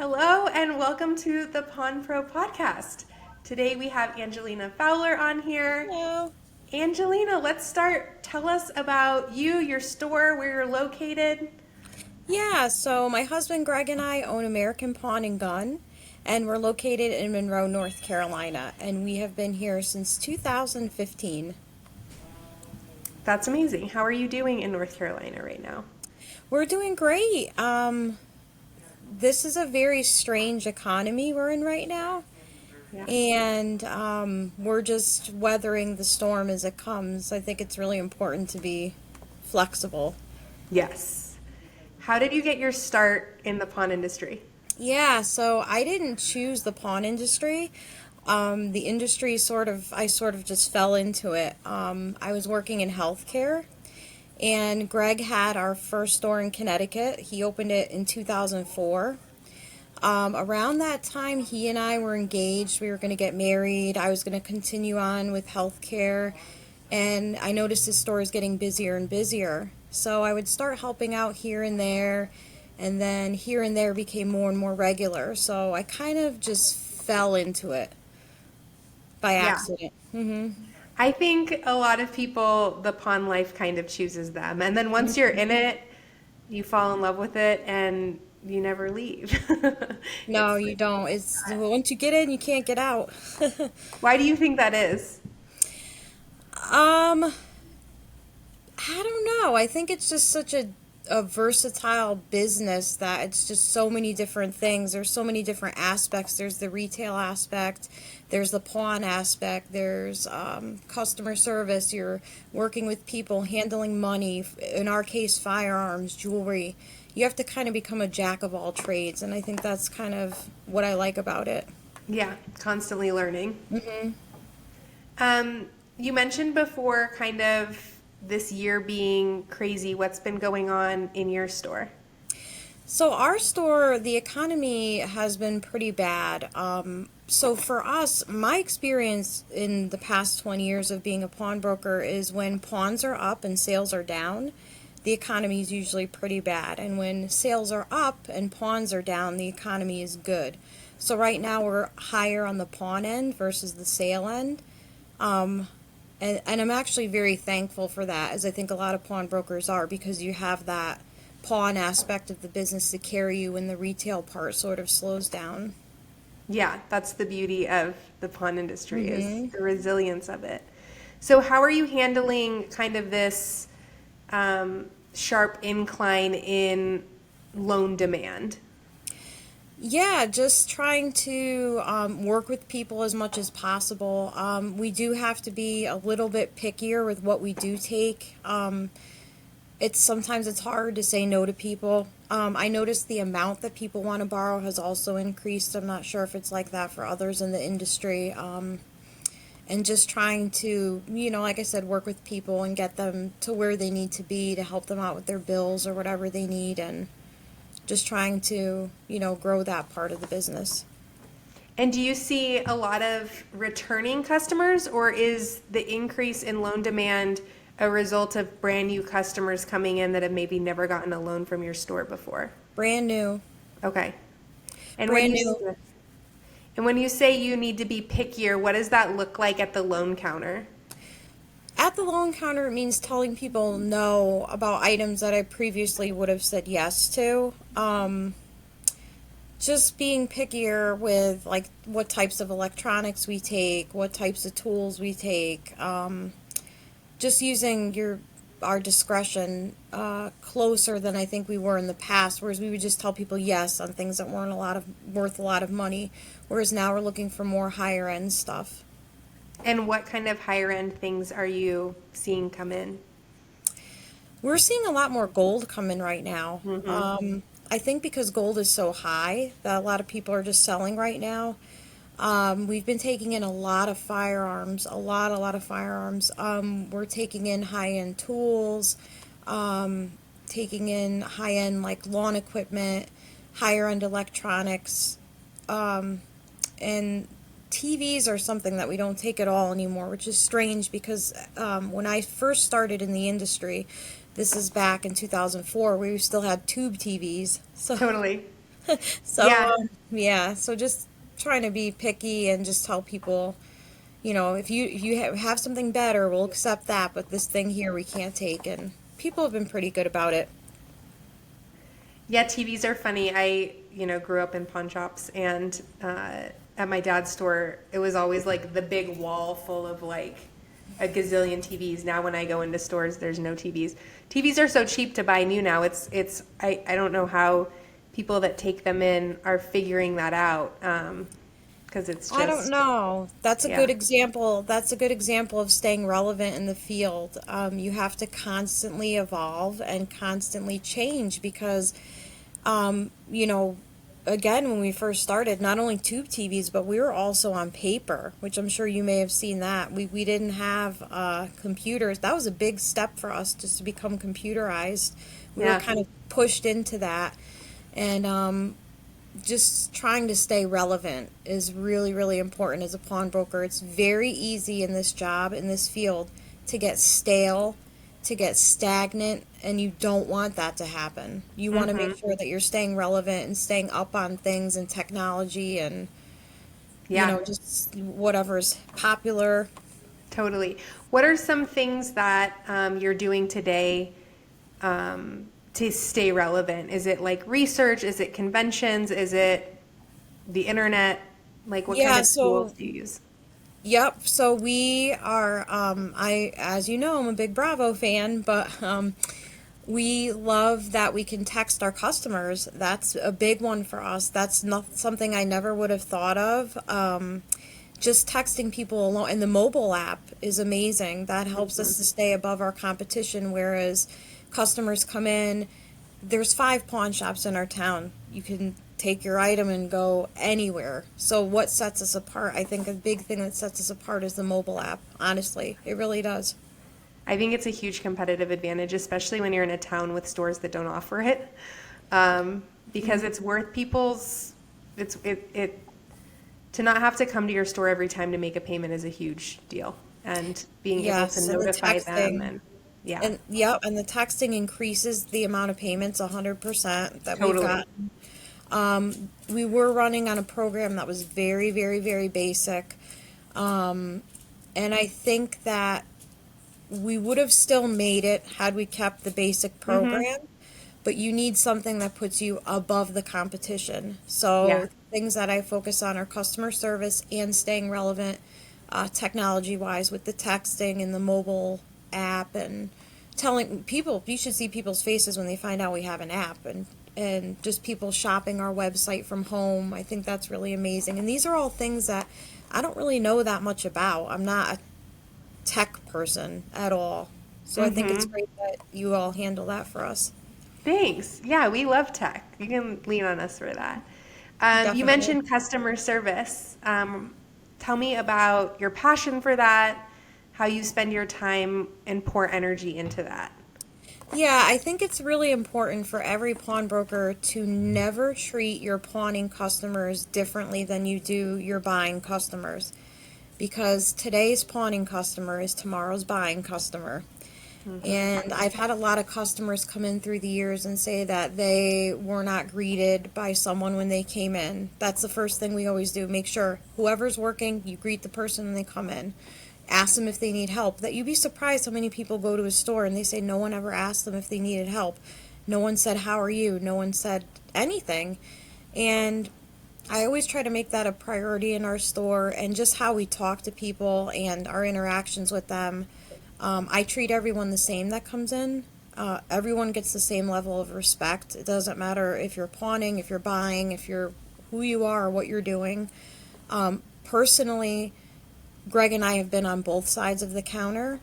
Hello and welcome to the Pawn Pro podcast. Today we have Angelina Fowler on here. Hello. Angelina, let's start. Tell us about you, your store, where you're located. Yeah, so my husband Greg and I own American Pawn and Gun, and we're located in Monroe, North Carolina, and we have been here since 2015. That's amazing. How are you doing in North Carolina right now? We're doing great. This is a very strange economy we're in right now, Yeah. and we're just weathering the storm as it comes. I think it's really important to be flexible. Yes. How did you get your start in the pawn industry? Yeah, so I didn't choose the pawn industry. The industry I sort of just fell into it. I was working in healthcare, and Greg had our first store in Connecticut. He opened it in 2004. Around that time, he and I were engaged. We were going to get married. I was going to continue on with healthcare, and I noticed his store is getting busier and busier. So I would start helping out here and there, and then here and there became more and more regular. So I kind of just fell into it by Yeah. accident. I think a lot of people, the pawn life kind of chooses them. And then once you're in it, you fall in love with it and you never leave. No, It's you like, don't. It's once you get in, you can't get out. why do you think that is? Um, I don't know. I think it's just such a versatile business that it's just so many different things. There's so many different aspects. There's the retail aspect, there's the pawn aspect, there's customer service. You're working with people, handling money, in our case, firearms, jewelry. You have to kind of become a jack of all trades, and I think that's kind of what I like about it. Yeah, constantly learning. You mentioned before kind of this year being crazy. What's been going on in your store? So our store, the economy has been pretty bad. So for us, my experience in the past 20 years of being a pawnbroker is when pawns are up and sales are down, the economy is usually pretty bad. And when sales are up and pawns are down, the economy is good. So right now we're higher on the pawn end versus the sale end. Um, and I'm actually very thankful for that, as I think a lot of pawnbrokers are, because you have that pawn aspect of the business to carry you when the retail part sort of slows down. Yeah, that's the beauty of the pawn industry is the resilience of it. So how are you handling kind of this sharp incline in loan demand? Yeah, just trying to work with people as much as possible. We do have to be a little bit pickier with what we do take. It's sometimes it's hard to say no to people. I noticed the amount that people want to borrow has also increased. I'm not sure if it's like that for others in the industry. And just trying to, like I said, work with people and get them to where they need to be to help them out with their bills or whatever they need, and just trying to, grow that part of the business. And do you see a lot of returning customers, or is the increase in loan demand a result of brand new customers coming in that have maybe never gotten a loan from your store before? Brand new. Okay. And when Brand you new. and when you say you need to be pickier, what does that look like at the loan counter? At the loan counter, it means telling people no about items that I previously would have said yes to. Just being pickier with like what types of electronics we take, what types of tools we take. Just using our discretion closer than I think we were in the past. Whereas we would just tell people yes on things that weren't worth a lot of money. Whereas now we're looking for more higher end stuff. And what kind of higher end things are you seeing come in? We're seeing a lot more gold come in right now. I think because gold is so high that a lot of people are just selling right now. We've been taking in a lot of firearms, a lot of firearms. We're taking in high-end tools, taking in high-end like lawn equipment, higher-end electronics, and TVs are something that we don't take at all anymore, which is strange because when I first started in the industry, this is back in 2004, we still had tube TVs. So Totally. So, Yeah. yeah, so just trying to be picky and just tell people, if you have something better, we'll accept that, but this thing here we can't take. And people have been pretty good about it. Yeah, TVs are funny. I, grew up in pawn shops, and at my dad's store, it was always like the big wall full of like a gazillion TVs. Now, when I go into stores, there's no TVs. TVs are so cheap to buy new now. I don't know how people that take them in are figuring that out, because it's I don't just, know. That's a yeah, good example. That's a good example of staying relevant in the field. You have to constantly evolve and constantly change because um, you know, again, when we first started, not only tube TVs, but we were also on paper, which I'm sure you may have seen that. We didn't have computers. That was a big step for us just to become computerized. We were yeah. kind of pushed into that. And just trying to stay relevant is really, really important as a pawnbroker. It's very easy in this job, in this field, to get stale, to get stagnant, and you don't want that to happen. You want to Hmm. make sure that you're staying relevant and staying up on things and technology and, Yeah, just whatever's popular. totally. What are some things that you're doing today to stay relevant? Is it like research? Is it conventions? Is it the internet? Like, what kind Yeah, of tools so do you use? yep. So we are. As you know, I'm a big Bravo fan, but we love that we can text our customers. That's a big one for us. That's not something I never would have thought of. Just texting people alone, and the mobile app is amazing. That helps us to stay above our competition. Whereas customers come in, there's 5 pawn shops in our town. You can take your item and go anywhere. So what sets us apart? I think a big thing that sets us apart is the mobile app. Honestly, it really does. I think it's a huge competitive advantage, especially when you're in a town with stores that don't offer it, because it's worth people's. It to not have to come to your store every time to make a payment is a huge deal, and being able to Yes, and the notify them texting. and yeah, And yep, and the texting increases the amount of payments 100% that we've totally. got. We were running on a program that was very, very, very basic. And I think that we would have still made it had we kept the basic Hmm. program, but you need something that puts you above the competition. Yeah. So things that I focus on are customer service and staying relevant, technology wise with the texting and the mobile app and telling people you should see people's faces when they find out we have an app and just people shopping our website from home. I think that's really amazing. And these are all things that I don't really know that much about. I'm not a tech person at all. So I think it's Hmm. great that you all handle that for us. Thanks. Yeah, we love tech. You can lean on us for that. You Definitely. mentioned customer service. Tell me about your passion for that, how you spend your time and pour energy into that. Yeah, I think it's really important for every pawnbroker to never treat your pawning customers differently than you do your buying customers. Because today's pawning customer is tomorrow's buying customer. Hmm. And I've had a lot of customers come in through the years and say that they were not greeted by someone when they came in. That's the first thing we always do. Make sure whoever's working, you greet the person when they come in. Ask them if they need help. That you'd be surprised how many people go to a store and they say no one ever asked them if they needed help. No one said, "How are you?" No one said anything. And I always try to make that a priority in our store and just how we talk to people and our interactions with them. I treat everyone the same that comes in. Everyone gets the same level of respect. It doesn't matter if you're pawning, if you're buying, if you're who you are, or what you're doing. Personally, Greg and I have been on both sides of the counter,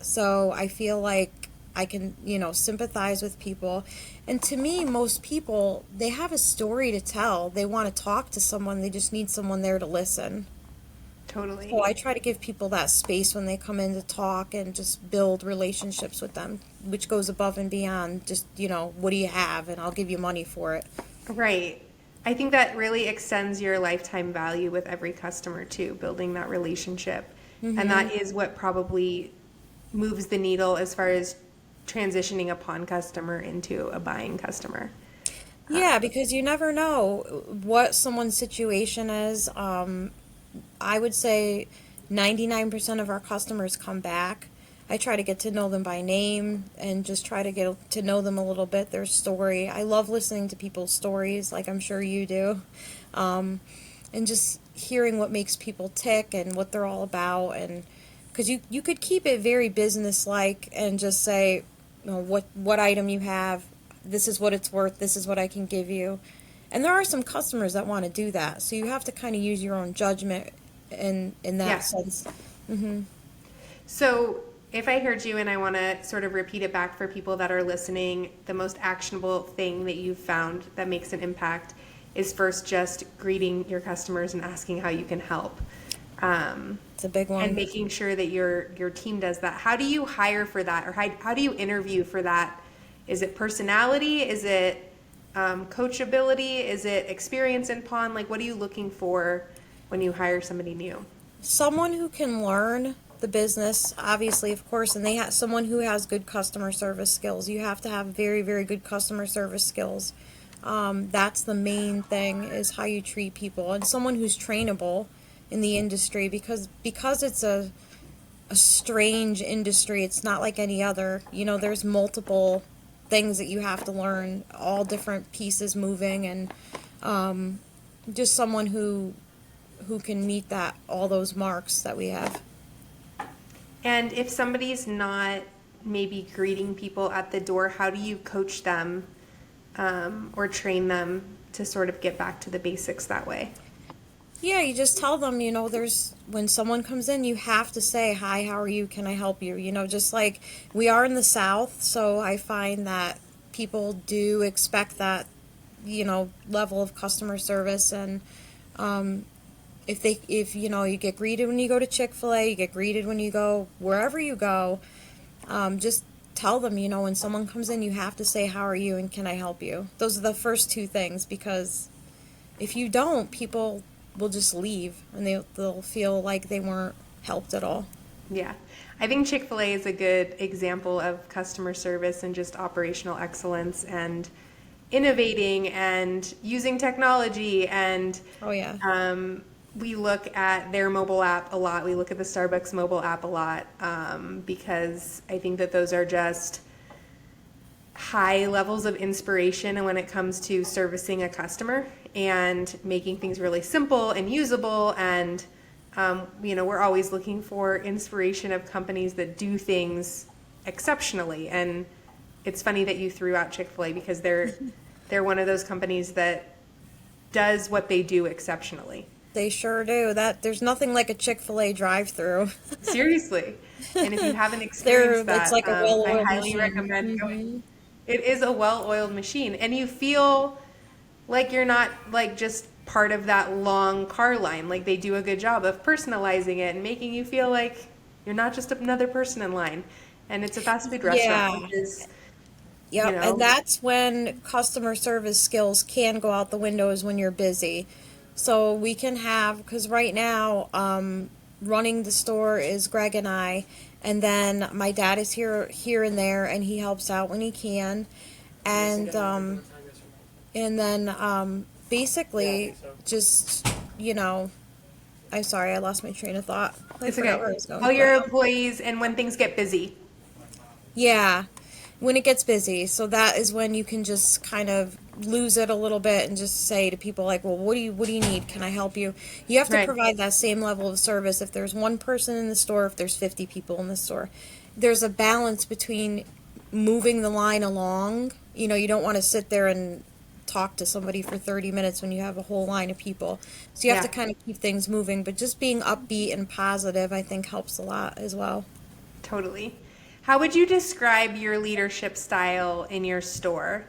so I feel like I can, sympathize with people. And to me, most people, they have a story to tell. They want to talk to someone, they just need someone there to listen. Totally. So I try to give people that space when they come in to talk and just build relationships with them, which goes above and beyond just, what do you have? And I'll give you money for it. Right. I think that really extends your lifetime value with every customer too, building that relationship. And Hmm. that is what probably moves the needle as far as transitioning a pawn customer into a buying customer. Yeah, because you never know what someone's situation is. I would say 99% of our customers come back. I try to get to know them by name and just try to get to know them a little bit, their story. I love listening to people's stories, like I'm sure you do. And just hearing what makes people tick and what they're all about. And because you could keep it very business-like and just say, what item you have, this is what it's worth, this is what I can give you. And there are some customers that want to do that, so you have to kind of use your own judgment in that Yeah. sense. So if I heard you and I want to sort of repeat it back for people that are listening, the most actionable thing that you've found that makes an impact is first just greeting your customers and asking how you can help. It's a big one. And making sure that your team does that. How do you hire for that, or how do you interview for that? Is it personality? Is it coachability? Is it experience in pawn? Like, what are you looking for when you hire somebody new? Someone who can learn the business, obviously, of course, and they have someone who has good customer service skills. You have to have very, very good customer service skills. That's the main thing, is how you treat people, and someone who's trainable in the industry, because it's a strange industry. It's not like any other. There's multiple things that you have to learn, all different pieces moving, and just someone who can meet all those marks that we have. And if somebody's not maybe greeting people at the door, how do you coach them or train them to sort of get back to the basics that way? Yeah, you just tell them, when someone comes in, you have to say, hi, how are you? Can I help you? Just like we are in the South, so I find that people do expect that, level of customer service. And if you get greeted when you go to Chick-fil-A, you get greeted when you go wherever you go, just tell them, when someone comes in, you have to say, how are you and can I help you? Those are the first two things, because if you don't, people will just leave and they'll feel like they weren't helped at all. Yeah. I think Chick-fil-A is a good example of customer service and just operational excellence and innovating and using technology. And Oh, yeah. we look at their mobile app a lot. We look at the Starbucks mobile app a lot because I think that those are just high levels of inspiration when it comes to servicing a customer and making things really simple and usable. And we're always looking for inspiration of companies that do things exceptionally. And it's funny that you threw out Chick-fil-A, because they're one of those companies that does what they do exceptionally. They sure do. There's nothing like a Chick-fil-A drive-through. Seriously. And if you haven't experienced that, it's like a I well-oiled highly machine. recommend going. It is a well-oiled machine, and you feel like you're not like just part of that long car line. Like, they do a good job of personalizing it and making you feel like you're not just another person in line. And it's a fast food restaurant, which is, Yep, and that's when customer service skills can go out the window, is when you're busy. So we can have, because right now, running the store is Greg and I, and then my dad is here and there, and he helps out when he can, and then basically just I'm sorry, I lost my train of thought. I it's forgot okay. where I was going. All your employees, and when things get busy. Yeah, when it gets busy. So that is when you can just kind of lose it a little bit and just say to people like, well, what do you need? Can I help you? You have to provide that same level of service. If there's one person in the store, if there's 50 people in the store, there's a balance between moving the line along. You don't want to sit there and talk to somebody for 30 minutes when you have a whole line of people. So you have to kind of keep things moving, but just being upbeat and positive, I think, helps a lot as well. Totally. How would you describe your leadership style in your store?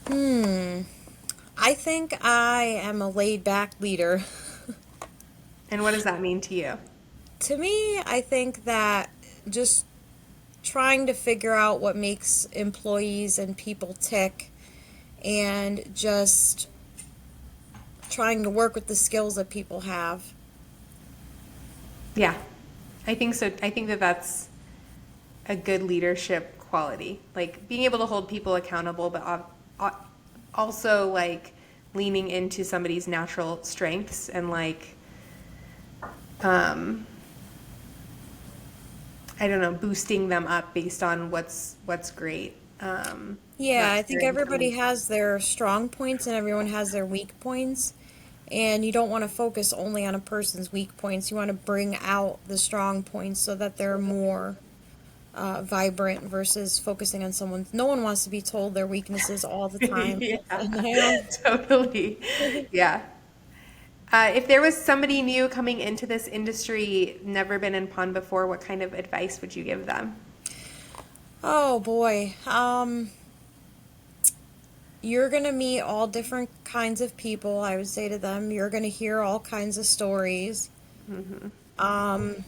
I think I am a laid-back leader. And what does that mean to you? To me, I think that just trying to figure out what makes employees and people tick, and just trying to work with the skills that people have. Yeah, I think so. I think that that's a good leadership quality, like being able to hold people accountable, but also like leaning into somebody's natural strengths and like, I don't know, boosting them up based on what's great. Yeah, Not I think scaring everybody somebody. has their strong points and everyone has their weak points. And you don't want to focus only on a person's weak points. You want to bring out the strong points so that they're more vibrant versus focusing on someone's. No one wants to be told their weaknesses all the time. Yeah, You know? totally. Yeah. If there was somebody new coming into this industry, never been in pawn before, what kind of advice would you give them? Oh boy. You're going to meet all different kinds of people, I would say to them. You're going to hear all kinds of stories. Um,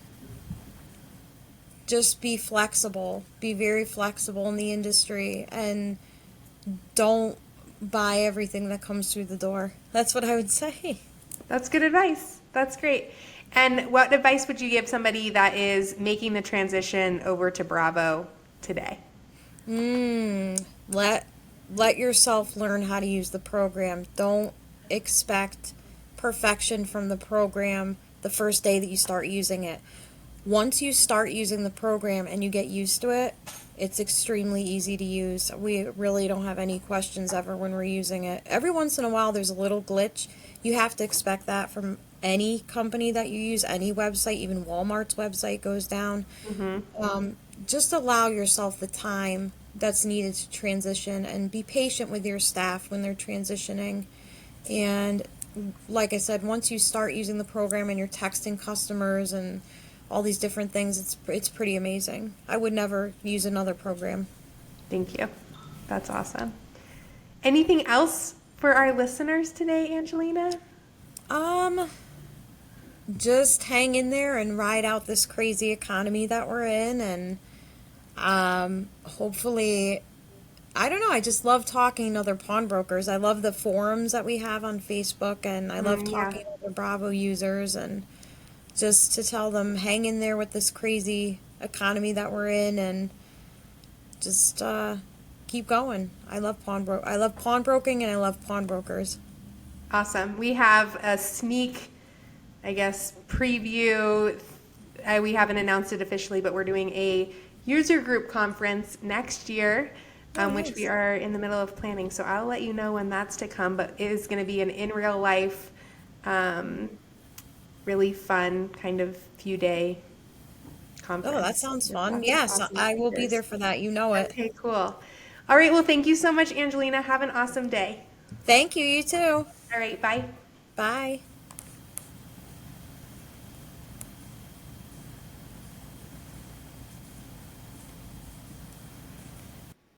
just be flexible. Be very flexible in the industry and don't buy everything that comes through the door. That's what I would say. That's good advice. That's great. And what advice would you give somebody that is making the transition over to Bravo today? Let let yourself learn how to use the program. Don't expect perfection from the program the first day that you start using it. Once you start using the program and you get used to it, it's extremely easy to use. We really don't have any questions ever when we're using it. Every once in a while there's a little glitch. You have to expect that from any company that you use, any website, even Walmart's website goes down. Just allow yourself the time that's needed to transition and be patient with your staff when they're transitioning. And like I said, once you start using the program and you're texting customers and all these different things, it's pretty amazing. I would never use another program. Thank you. That's awesome. Anything else for our listeners today, Angelina? Um, just hang in there and ride out this crazy economy that we're in, and hopefully, I don't know, I just love talking to other pawnbrokers. I love the forums that we have on Facebook, and I love Yeah. talking to other Bravo users, and just to tell them hang in there with this crazy economy that we're in, and just keep going. I love pawnbroking, and I love pawnbrokers. Awesome. We have a sneak, I guess, preview. We haven't announced it officially, but we're doing a user group conference next year, Oh, which we nice. are in the middle of planning. So I'll let you know when that's to come, but it is going to be an in real life, um, really fun kind of few day Oh, that conference. sounds Lots fun. of Yes, awesome I will be speakers. there for that. You know it. Okay, cool. All right. Well, thank you so much, Angelina. Have an awesome day. Thank you. You too. All right. Bye. Bye.